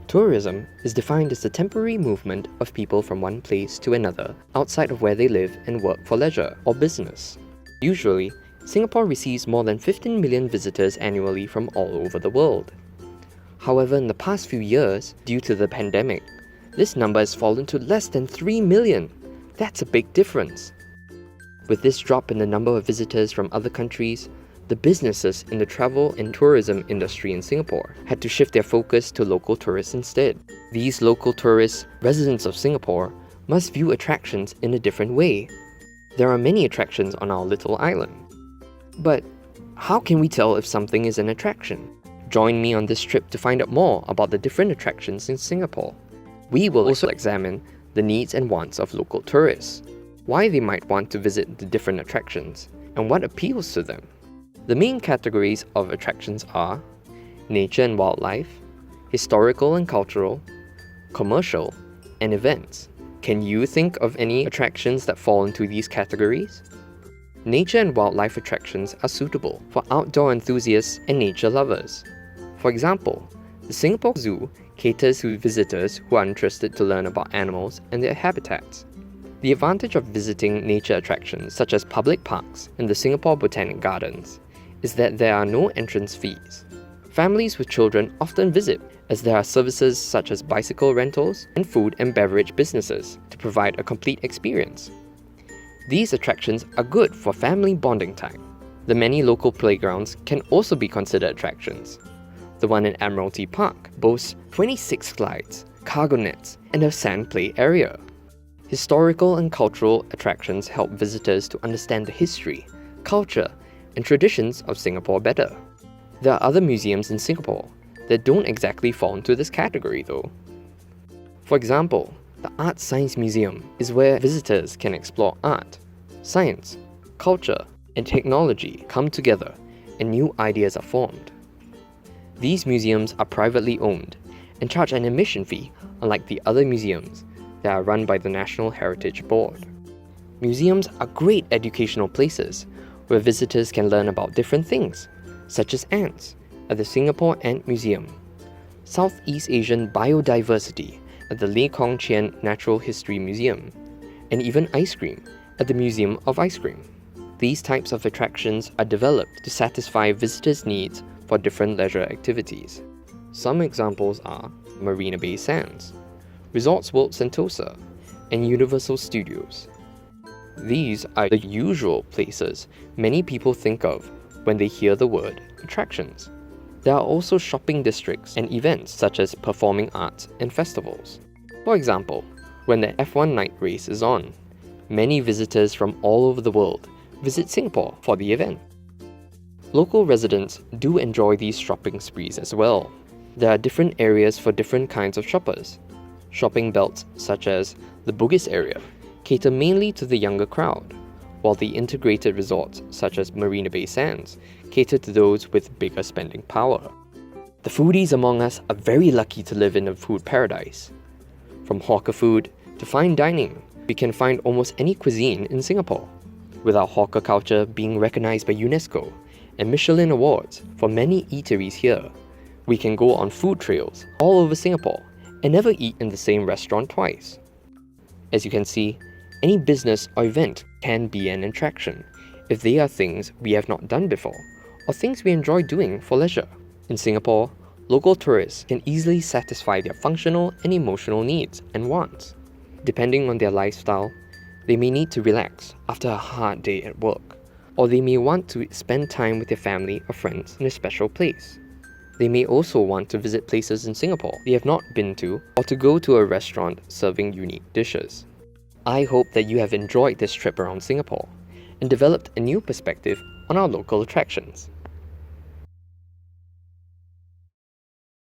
Tourism is defined as the temporary movement of people from one place to another outside of where they live and work for leisure or business. Usually, Singapore receives more than 15 million visitors annually from all over the world. However, in the past few years, due to the pandemic, this number has fallen to less than 3 million. That's a big difference. With this drop in the number of visitors from other countries, the businesses in the travel and tourism industry in Singapore had to shift their focus to local tourists instead. These local tourists, residents of Singapore, must view attractions in a different way. There are many attractions on our little island. But how can we tell if something is an attraction? Join me on this trip to find out more about the different attractions in Singapore. We will also examine the needs and wants of local tourists, why they might want to visit the different attractions, and what appeals to them. The main categories of attractions are nature and wildlife, historical and cultural, commercial, and events. Can you think of any attractions that fall into these categories? Nature and wildlife attractions are suitable for outdoor enthusiasts and nature lovers. For example, the Singapore Zoo caters to visitors who are interested to learn about animals and their habitats. The advantage of visiting nature attractions such as public parks and the Singapore Botanic Gardens is that there are no entrance fees. Families with children often visit as there are services such as bicycle rentals and food and beverage businesses to provide a complete experience. These attractions are good for family bonding time. The many local playgrounds can also be considered attractions. The one in Admiralty Park boasts 26 slides, cargo nets, and a sand play area. Historical and cultural attractions help visitors to understand the history, culture, and traditions of Singapore better. There are other museums in Singapore that don't exactly fall into this category though. For example, the Art Science Museum is where visitors can explore art, science, culture, and technology come together and new ideas are formed. These museums are privately owned and charge an admission fee, unlike the other museums that are run by the National Heritage Board. Museums are great educational places where visitors can learn about different things, such as ants at the Singapore Ant Museum, Southeast Asian biodiversity at the Lee Kong Chian Natural History Museum, and even ice cream at the Museum of Ice Cream. These types of attractions are developed to satisfy visitors' needs for different leisure activities. Some examples are Marina Bay Sands, Resorts World Sentosa, and Universal Studios. These are the usual places many people think of when they hear the word attractions. There are also shopping districts and events such as performing arts and festivals. For example, when the F1 night race is on, many visitors from all over the world visit Singapore for the event. Local residents do enjoy these shopping sprees as well. There are different areas for different kinds of shoppers. Shopping belts such as the Bugis area cater mainly to the younger crowd, while the integrated resorts such as Marina Bay Sands cater to those with bigger spending power. The foodies among us are very lucky to live in a food paradise. From hawker food to fine dining, we can find almost any cuisine in Singapore, with our hawker culture being recognized by UNESCO and Michelin awards for many eateries here. We can go on food trails all over Singapore and never eat in the same restaurant twice. As you can see, any business or event can be an attraction if they are things we have not done before or things we enjoy doing for leisure. In Singapore, local tourists can easily satisfy their functional and emotional needs and wants. Depending on their lifestyle, they may need to relax after a hard day at work, or they may want to spend time with their family or friends in a special place. They may also want to visit places in Singapore they have not been to, or to go to a restaurant serving unique dishes. I hope that you have enjoyed this trip around Singapore and developed a new perspective on our local attractions.